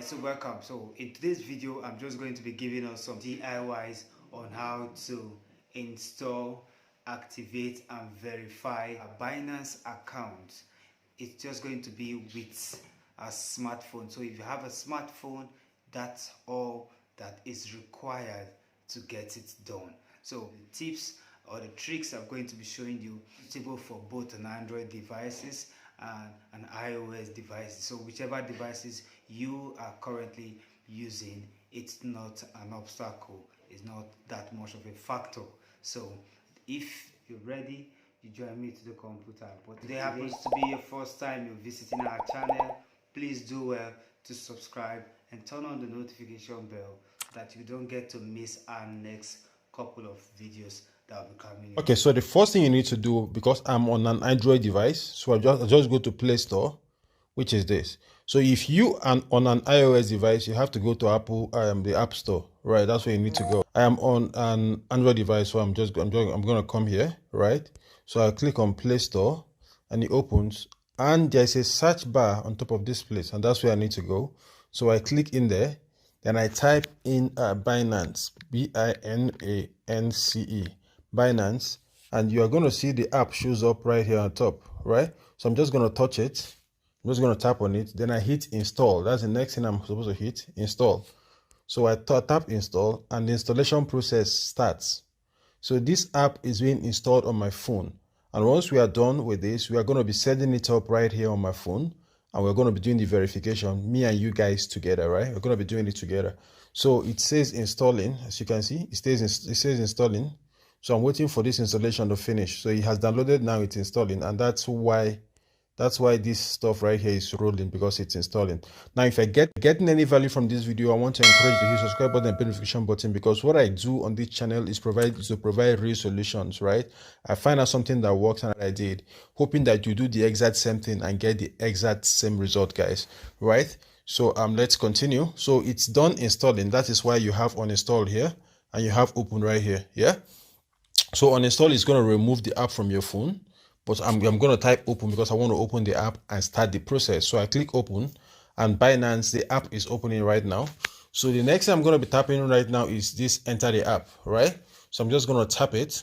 So welcome. So in today's video, I'm just going to be giving us some DIYs on how to install, activate and verify a Binance account. It's just going to be with a smartphone. So if you have a smartphone, that's all that is required to get it done. So the tips or the tricks I'm going to be showing you suitable for both an Android devices and an iOS device. So whichever devices you are currently using, it's not an obstacle, it's not that much of a factor. So if you're ready, you join me to the computer. But today happens to be your first time you're visiting our channel, please do well to subscribe and turn on the notification bell so that you don't get to miss our next couple of videos that will be coming. Okay, so the first thing you need to do, because I'm on an Android device, so I just go to Play Store, which is this. So if you are on an iOS device, you have to go to Apple, the App Store, right? That's where you need to go. I am on an Android device, so I'm gonna come here, right? So I click on Play Store, and it opens, and there's a search bar on top of this place, and that's where I need to go. So I click in there, then I type in Binance, B-I-N-A-N-C-E, Binance, and you are going to see the app shows up right here on top, right? So I'm just going to touch it. I'm just going to tap on it. Then I hit install. That's the next thing I'm supposed to hit, install. So I tap install, and the installation process starts. So this app is being installed on my phone. And once we are done with this, we are going to be setting it up right here on my phone. And we're going to be doing the verification, me and you guys together, right? We're going to be doing it together. So it says installing, as you can see, it says installing. So I'm waiting for this installation to finish. So it has downloaded, now it's installing, and that's why this stuff right here is rolling, because it's installing. Now, if I getting any value from this video, I want to encourage you to hit subscribe button and notification button, because what I do on this channel is to provide real solutions, right? I find out something that works and I did, hoping that you do the exact same thing and get the exact same result, guys, right? So let's continue. So it's done installing. That is why you have uninstall here and you have open right here. Yeah. So uninstall is going to remove the app from your phone, but I'm going to type open because I want to open the app and start the process. So I click open, and Binance, the app is opening right now. So the next thing I'm going to be tapping right now is this enter the app, right? So I'm just going to tap it,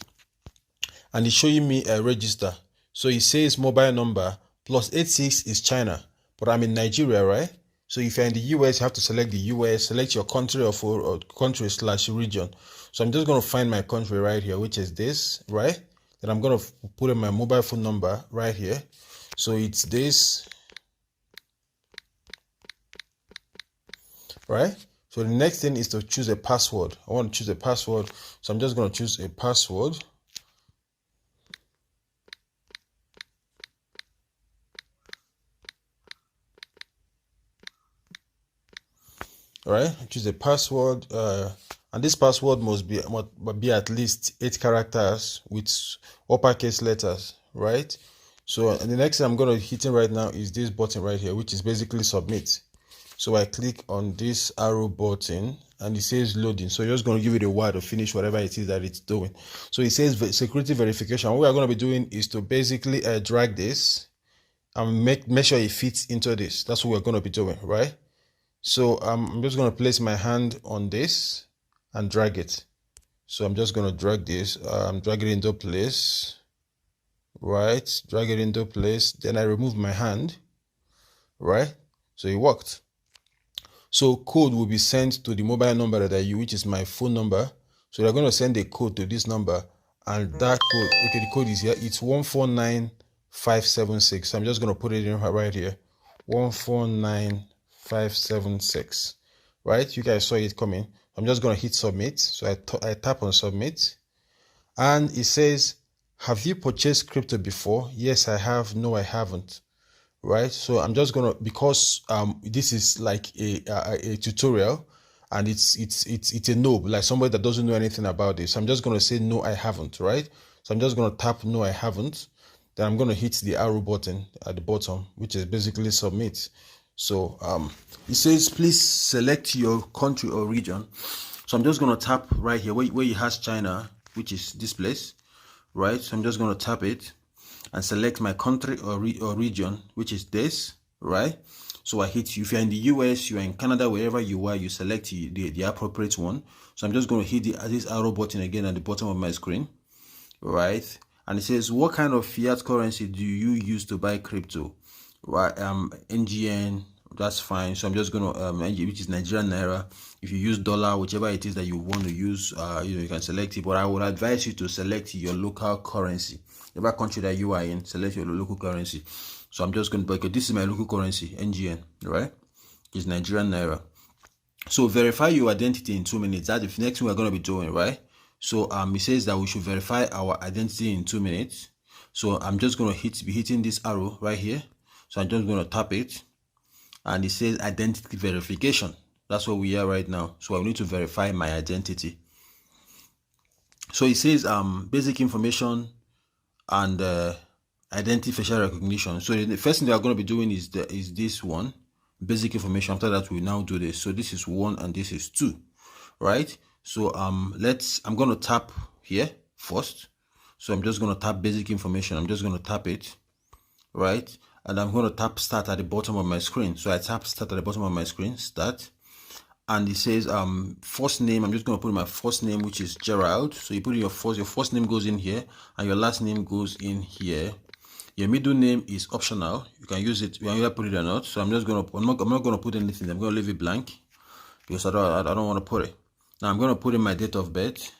and it's showing me a register. So it says mobile number +86 is China, but I'm in Nigeria, right? So if you're in the US, you have to select the US, select your country or country/region. So I'm just going to find my country right here, which is this, right? Then I'm going to put in my mobile phone number right here. So it's this, right? So the next thing is to choose a password. I want to choose a password. So I'm just going to choose a password. All right, choose a password, and this password must be at least 8 characters with uppercase letters, right? So the next thing I'm going to hit right now is this button right here, which is basically submit. So I click on this arrow button, and it says loading. So you're just going to give it a while to finish whatever it is that it's doing. So it says security verification. What we're going to be doing is to basically drag this and make sure it fits into this. That's what we're going to be doing, right? So I'm just going to place my hand on this and drag it. So I'm just going to drag this, drag it into place, right? Drag it into place. Then I remove my hand, right? So it worked. So code will be sent to the mobile number that I use, which is my phone number. So they're going to send a code to this number, and that code, okay, the code is here. It's 149576. So I'm just going to put it in right here. 149576, right? You guys saw it coming. I'm just going to hit submit. So I tap on submit, and it says, have you purchased crypto before? Yes, I have. No, I haven't. Right? So I'm just going to, because this is like a tutorial, and it's a noob, like somebody that doesn't know anything about this. I'm just going to say no, I haven't, right? So I'm just going to tap no, I haven't. Then I'm going to hit the arrow button at the bottom, which is basically submit. So it says please select your country or region. So I'm just going to tap right here where it has China, which is this place, right? So I'm just going to tap it and select my country or region, which is this, right? So I hit, if you're in the US, you're in Canada, wherever you are, you select the appropriate one. So I'm just going to hit this arrow button again at the bottom of my screen, right? And it says, what kind of fiat currency do you use to buy crypto? Right, NGN, that's fine. So I'm just going to which is Nigerian naira. If you use dollar, whichever it is that you want to use, you can select it. But I would advise you to select your local currency. Whatever country that you are in, select your local currency. So I'm just going to, okay, this is my local currency, NGN, right? It's Nigerian naira. So verify your identity in 2 minutes. That's the next thing we're going to be doing, right? So it says that we should verify our identity in 2 minutes. So I'm just going to be hitting this arrow right here. So I'm just going to tap it, and it says identity verification. That's what we are right now. So I need to verify my identity. So it says basic information and identity facial recognition. So the first thing that we're going to be doing is this one, basic information. After that, we now do this. So this is 1 and this is 2, right? So I'm going to tap here first. So I'm just going to tap basic information. I'm just going to tap it, right? And I'm going to tap start at the bottom of my screen. So I tap start at the bottom of my screen, start. And it says first name. I'm just going to put my first name, which is Gerald. So you put in your first name goes in here, and your last name goes in here. Your middle name is optional. You can use it. You can either put it or not. So I'm not going to put anything. I'm going to leave it blank because I don't want to put it. Now I'm going to put in my date of birth.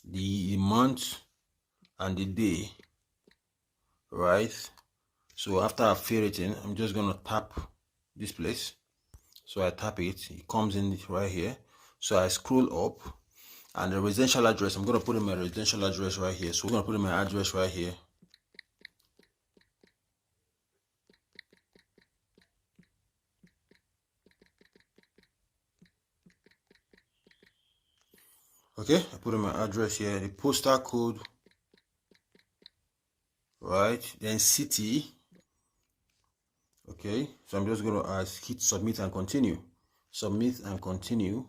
The month and the day, right? So after I fill it in, I'm just going to tap this place. So I tap it, it comes in right here. So I scroll up, and the residential address, I'm going to put in my residential address right here. So we're going to put in my address right here. Okay, I put in my address here, the postal code, right? Then city. Okay, so I'm just going to hit submit and continue. Submit and continue.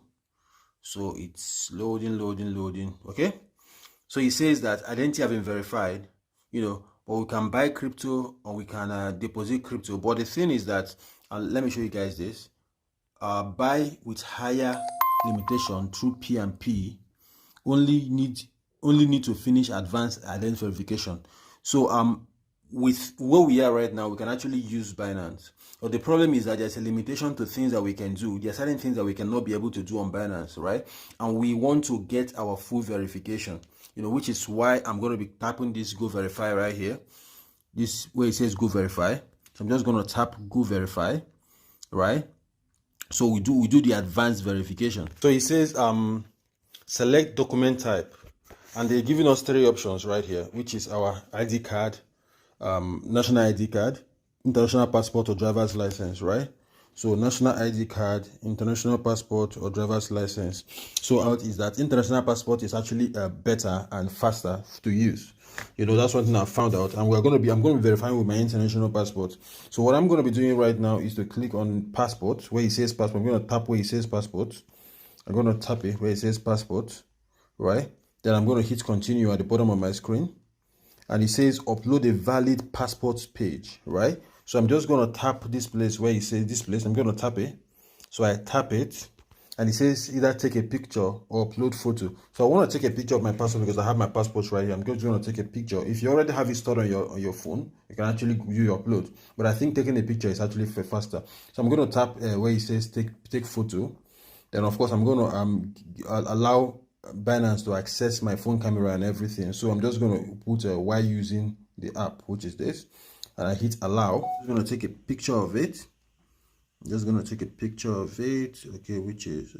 So it's loading. Okay, so it says that identity have been verified, but we can buy crypto or we can deposit crypto. But the thing is that, let me show you guys this. Buy with higher limitation through P&P only need to finish advanced identity verification. So with where we are right now, we can actually use Binance. But the problem is that there's a limitation to things that we can do. There are certain things that we cannot be able to do on Binance, right? And we want to get our full verification, which is why I'm going to be tapping this Go Verify right here. This where it says Go Verify. So I'm just going to tap Go Verify, right? So we do the advanced verification. So it says select document type, and they're giving us 3 options right here, which is our ID card, national ID card, international passport, or driver's license, right? So national ID card, international passport, or driver's license. So out is that international passport is actually better and faster to use. That's one thing I found out, and I'm going to be verifying with my international passport. So what I'm going to be doing right now is to click on passport where it says passport. I'm going to tap where it says passport. I'm going to tap it where it says passport, right? Then I'm going to hit continue at the bottom of my screen, and it says upload a valid passport page, right? So I'm just going to tap this place where it says this place. I'm going to tap it. So I tap it, and it says either take a picture or upload photo. So I want to take a picture of my passport because I have my passport right here. I'm just going to take a picture. If you already have it stored on your phone, you can actually do your upload. But I think taking a picture is actually faster. So I'm going to tap where it says take photo. Then of course I'm going to allow Binance to access my phone camera and everything. So I'm just going to put while using the app, which is this, and I hit allow. I'm going to take a picture of it. I'm just going to take a picture of it, okay, which is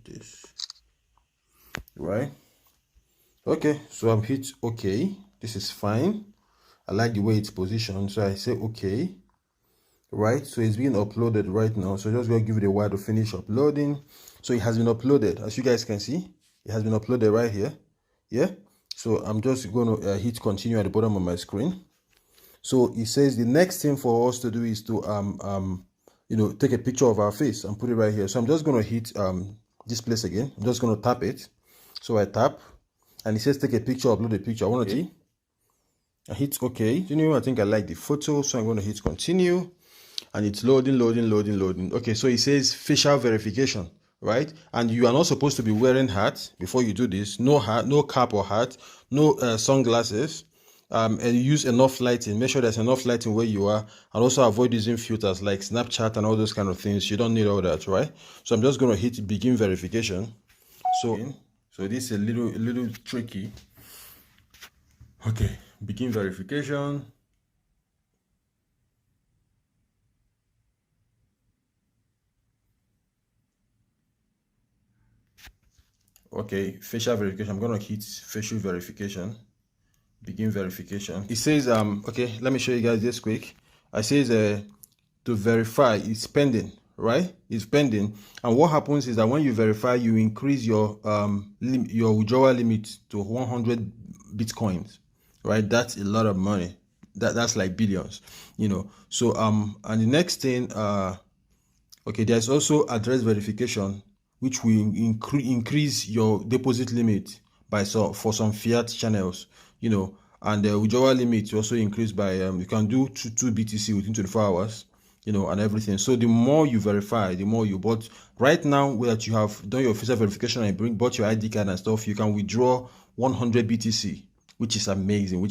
this, right? Okay, so I'm hit okay. This is fine. I like the way it's positioned, so I say okay, right? So it's being uploaded right now. So just going to give it a while to finish uploading. So it has been uploaded, as you guys can see. It has been uploaded right here. Yeah, so I'm just going to hit continue at the bottom of my screen. So it says the next thing for us to do is to take a picture of our face and put it right here. So I'm just going to hit this place again. I'm just going to tap it, So I tap, and it says take a picture, upload a picture. I want to I hit OK. Continue. I think I like the photo, so I'm going to hit continue, and it's loading. Okay, so it says facial verification, right? And you are not supposed to be wearing hat before you do this. No hat, no cap or hat, no sunglasses. And use enough lighting. Make sure there's enough lighting where you are, and also avoid using filters like Snapchat and all those kind of things. You don't need all that, right? So I'm just going to hit begin verification. So this is a little tricky. Okay, begin verification. Okay, facial verification. I'm gonna hit facial verification. Begin verification. It says okay, let me show you guys this quick. I says to verify it's pending, right? It's pending. And what happens is that when you verify, you increase your withdrawal limit to 100 bitcoins, right? That's a lot of money. That's like billions, you know. So and the next thing okay, there's also address verification, which will increase your deposit limit by for some fiat channels, you know, and the withdrawal limit also increased by you can do two BTC within 24 hours, you know, and everything. So the more you verify, the more you bought. Right now, that you have done your official verification and bought your ID card and stuff, you can withdraw 100 BTC, which is amazing,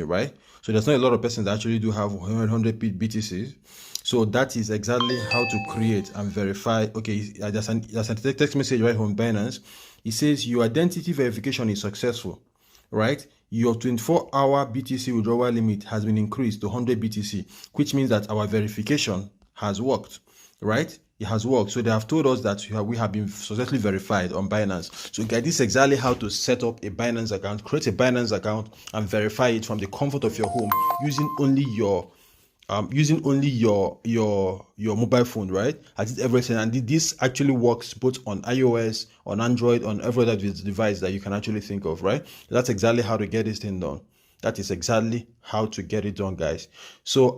right? So there's not a lot of persons that actually do have 100 BTCs. So that is exactly how to create and verify. Okay, there's a text message right from Binance. It says your identity verification is successful, right? Your 24-hour BTC withdrawal limit has been increased to 100 BTC, which means that our verification has worked, right? It has worked. So they have told us that we have been successfully verified on Binance. So guys, this is exactly how to set up a Binance account, create a Binance account, and verify it from the comfort of your home using only your mobile phone, right? I did everything, and this actually works both on iOS, on Android, on every other device that you can actually think of, right? That's exactly how to get this thing done. That is exactly how to get it done, guys. So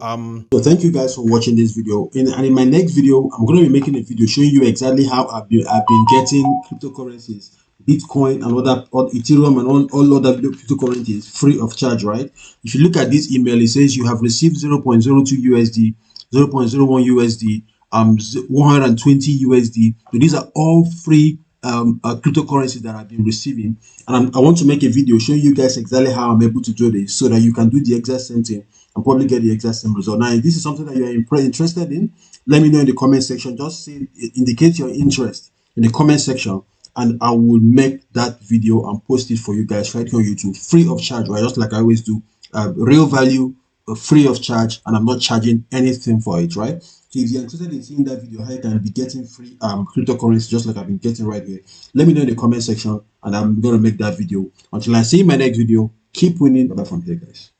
thank you guys for watching this video. And in my next video, I'm going to be making a video showing you exactly how I've been getting cryptocurrencies, Bitcoin and other Ethereum and all other cryptocurrencies free of charge, right? If you look at this email, it says you have received 0.02 USD, 0.01 USD, 120 USD. So these are all free cryptocurrencies that I've been receiving, and I want to make a video showing you guys exactly how I'm able to do this so that you can do the exact same thing and probably get the exact same result. Now, if this is something that you are interested in, let me know in the comment section. Just say, indicate your interest in the comment section, and I will make that video and post it for you guys right here on YouTube, free of charge, right? Just like I always do, real value, free of charge, and I'm not charging anything for it, right? So if you're interested in seeing that video, how you can be getting free cryptocurrency just like I've been getting right here, let me know in the comment section, and I'm gonna make that video. Until I see you in my next video, keep winning. Bye from here, guys.